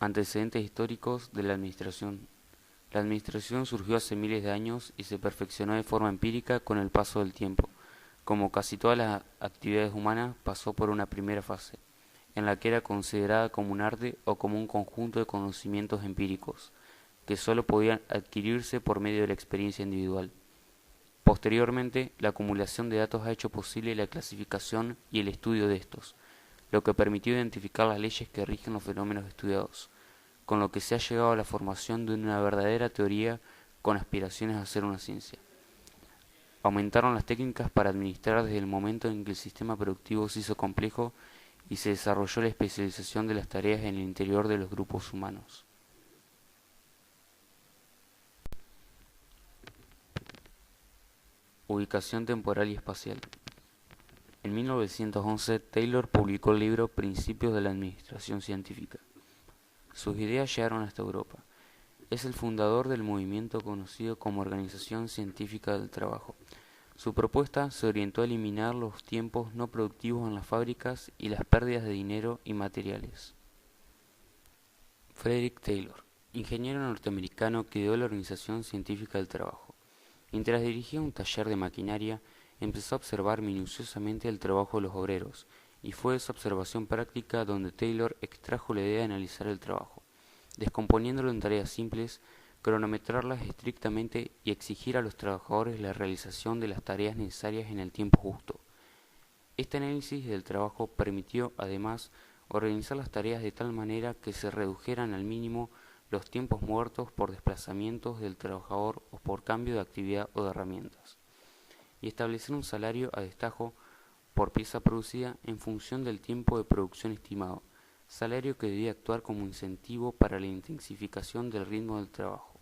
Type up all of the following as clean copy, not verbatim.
Antecedentes históricos de la administración. La administración surgió hace miles de años y se perfeccionó de forma empírica con el paso del tiempo. Como casi todas las actividades humanas, pasó por una primera fase, en la que era considerada como un arte o como un conjunto de conocimientos empíricos, que sólo podían adquirirse por medio de la experiencia individual. Posteriormente, la acumulación de datos ha hecho posible la clasificación y el estudio de estos, lo que permitió identificar las leyes que rigen los fenómenos estudiados, con lo que se ha llegado a la formación de una verdadera teoría con aspiraciones a ser una ciencia. Aumentaron las técnicas para administrar desde el momento en que el sistema productivo se hizo complejo y se desarrolló la especialización de las tareas en el interior de los grupos humanos. Ubicación temporal y espacial. En 1911, Taylor publicó el libro Principios de la Administración Científica. Sus ideas llegaron hasta Europa. Es el fundador del movimiento conocido como Organización Científica del Trabajo. Su propuesta se orientó a eliminar los tiempos no productivos en las fábricas y las pérdidas de dinero y materiales. Frederick Taylor, ingeniero norteamericano que ideó la Organización Científica del Trabajo. Mientras dirigía un taller de maquinaria, empezó a observar minuciosamente el trabajo de los obreros, y fue esa observación práctica donde Taylor extrajo la idea de analizar el trabajo, descomponiéndolo en tareas simples, cronometrarlas estrictamente y exigir a los trabajadores la realización de las tareas necesarias en el tiempo justo. Este análisis del trabajo permitió, además, organizar las tareas de tal manera que se redujeran al mínimo los tiempos muertos por desplazamientos del trabajador o por cambio de actividad o de herramientas, y establecer un salario a destajo por pieza producida en función del tiempo de producción estimado, salario que debía actuar como incentivo para la intensificación del ritmo del trabajo.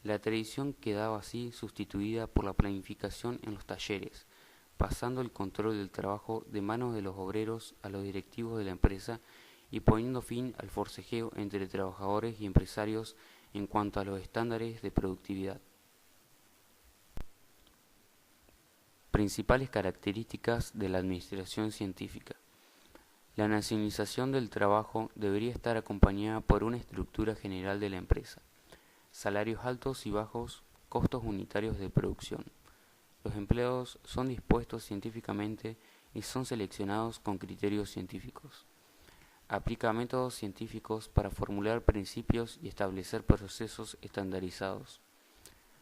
La tradición quedaba así sustituida por la planificación en los talleres, pasando el control del trabajo de manos de los obreros a los directivos de la empresa y poniendo fin al forcejeo entre trabajadores y empresarios en cuanto a los estándares de productividad. Principales características de la administración científica. La nacionalización del trabajo debería estar acompañada por una estructura general de la empresa, salarios altos y bajos, costos unitarios de producción. Los empleados son dispuestos científicamente y son seleccionados con criterios científicos. Aplica métodos científicos para formular principios y establecer procesos estandarizados.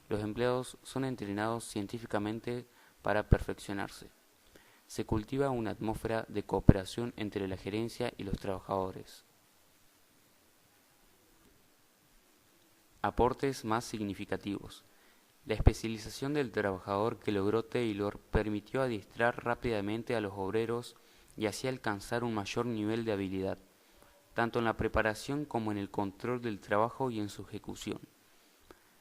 Los empleados son entrenados científicamente para perfeccionarse. Se cultiva una atmósfera de cooperación entre la gerencia y los trabajadores. Aportes más significativos. La especialización del trabajador que logró Taylor permitió adiestrar rápidamente a los obreros y así alcanzar un mayor nivel de habilidad, tanto en la preparación como en el control del trabajo y en su ejecución.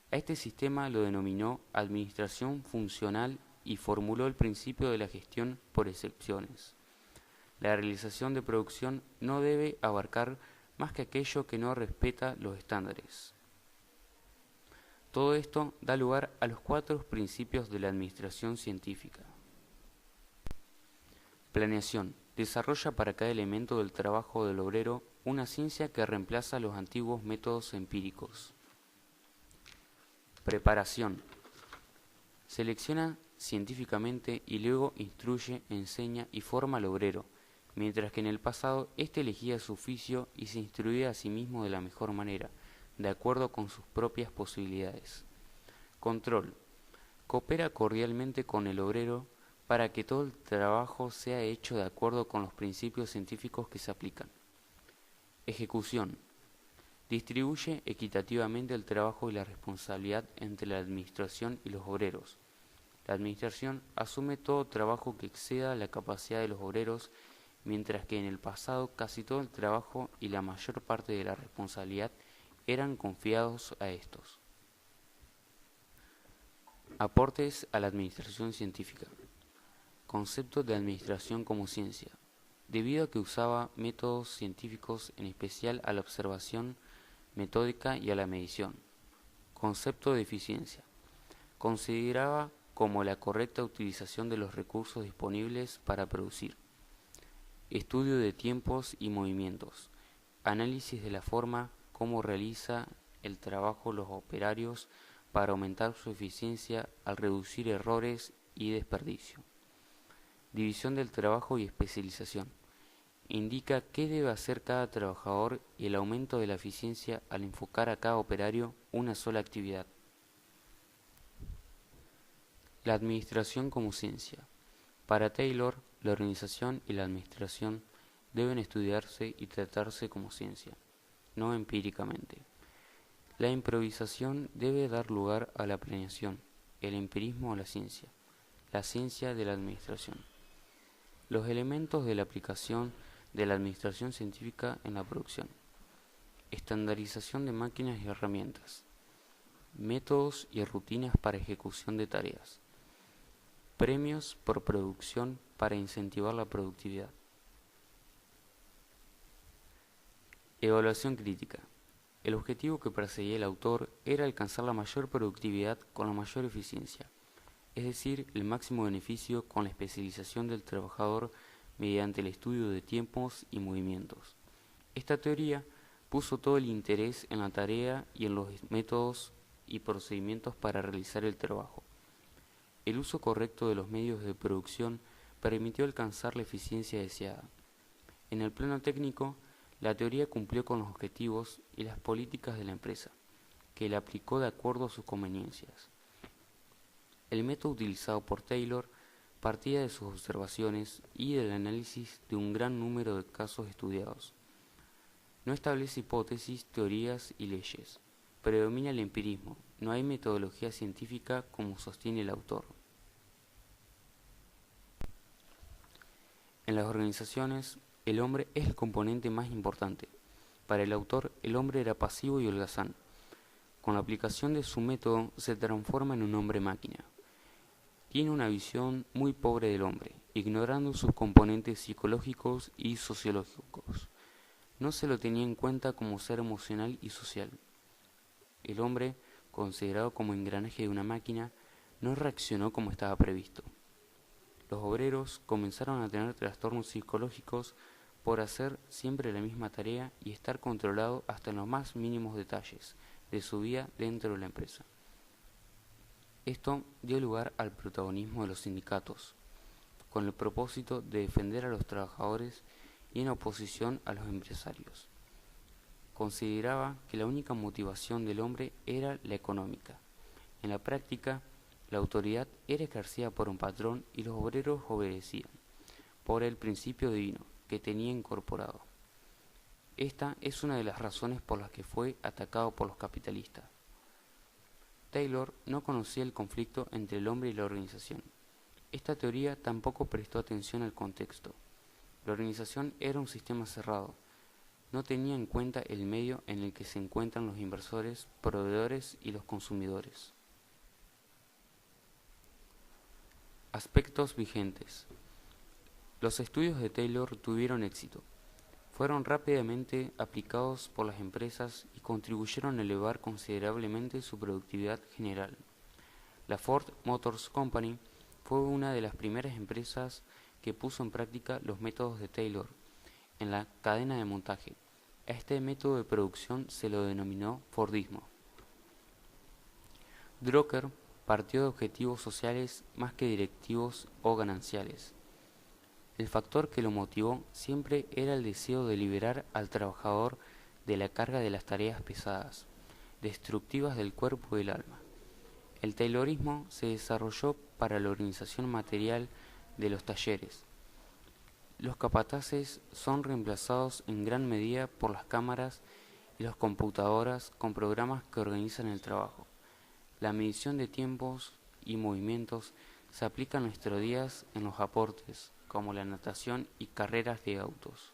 A este sistema lo denominó administración funcional y formuló el principio de la gestión por excepciones. La realización de producción no debe abarcar más que aquello que no respeta los estándares. Todo esto da lugar a los 4 principios de la administración científica. Planeación. Desarrolla para cada elemento del trabajo del obrero una ciencia que reemplaza los antiguos métodos empíricos. Preparación. Selecciona científicamente y luego instruye, enseña y forma al obrero, mientras que en el pasado éste elegía su oficio y se instruía a sí mismo de la mejor manera, de acuerdo con sus propias posibilidades. Control. Coopera cordialmente con el obrero para que todo el trabajo sea hecho de acuerdo con los principios científicos que se aplican. Ejecución. Distribuye equitativamente el trabajo y la responsabilidad entre la administración y los obreros. La administración asume todo trabajo que exceda la capacidad de los obreros, mientras que en el pasado casi todo el trabajo y la mayor parte de la responsabilidad eran confiados a estos. Aportes a la administración científica. Concepto de administración como ciencia. Debido a que usaba métodos científicos, en especial a la observación metódica y a la medición. Concepto de eficiencia. Consideraba como la correcta utilización de los recursos disponibles para producir. Estudio de tiempos y movimientos. análisis de la forma como realiza el trabajo los operarios para aumentar su eficiencia al reducir errores y desperdicio. División del trabajo y especialización. Indica qué debe hacer cada trabajador y el aumento de la eficiencia al enfocar a cada operario una sola actividad. La administración como ciencia. Para Taylor, la organización y la administración deben estudiarse y tratarse como ciencia, no empíricamente. La improvisación debe dar lugar a la planeación, el empirismo a la ciencia de la administración. Los elementos de la aplicación de la administración científica en la producción. Estandarización de máquinas y herramientas. Métodos y rutinas para ejecución de tareas. Premios por producción para incentivar la productividad. Evaluación crítica. El objetivo que perseguía el autor era alcanzar la mayor productividad con la mayor eficiencia, es decir, el máximo beneficio con la especialización del trabajador mediante el estudio de tiempos y movimientos. Esta teoría puso todo el interés en la tarea y en los métodos y procedimientos para realizar el trabajo. El uso correcto de los medios de producción permitió alcanzar la eficiencia deseada. En el plano técnico, la teoría cumplió con los objetivos y las políticas de la empresa, que la aplicó de acuerdo a sus conveniencias. El método utilizado por Taylor partía de sus observaciones y del análisis de un gran número de casos estudiados. No establece hipótesis, teorías y leyes. Predomina el empirismo. No hay metodología científica como sostiene el autor. En las organizaciones, el hombre es el componente más importante. Para el autor, el hombre era pasivo y holgazán. Con la aplicación de su método, se transforma en un hombre-máquina. Tiene una visión muy pobre del hombre, ignorando sus componentes psicológicos y sociológicos. No se lo tenía en cuenta como ser emocional y social. El hombre, considerado como engranaje de una máquina, no reaccionó como estaba previsto. Los obreros comenzaron a tener trastornos psicológicos por hacer siempre la misma tarea y estar controlado hasta en los más mínimos detalles de su vida dentro de la empresa. Esto dio lugar al protagonismo de los sindicatos, con el propósito de defender a los trabajadores y en oposición a los empresarios. Consideraba que la única motivación del hombre era la económica. En la práctica, la autoridad era ejercida por un patrón y los obreros obedecían, por el principio divino que tenía incorporado. Esta es una de las razones por las que fue atacado por los capitalistas. Taylor no conocía el conflicto entre el hombre y la organización. Esta teoría tampoco prestó atención al contexto. La organización era un sistema cerrado. No tenía en cuenta el medio en el que se encuentran los inversores, proveedores y los consumidores. Aspectos vigentes. Los estudios de Taylor tuvieron éxito. Fueron rápidamente aplicados por las empresas y contribuyeron a elevar considerablemente su productividad general. La Ford Motor Company fue una de las primeras empresas que puso en práctica los métodos de Taylor en la cadena de montaje. A este método de producción se lo denominó Fordismo. Drucker partió de objetivos sociales más que directivos o gananciales. El factor que lo motivó siempre era el deseo de liberar al trabajador de la carga de las tareas pesadas, destructivas del cuerpo y del alma. El Taylorismo se desarrolló para la organización material de los talleres. Los capataces son reemplazados en gran medida por las cámaras y las computadoras con programas que organizan el trabajo. La medición de tiempos y movimientos se aplica en nuestros días en los aportes, como la natación y carreras de autos.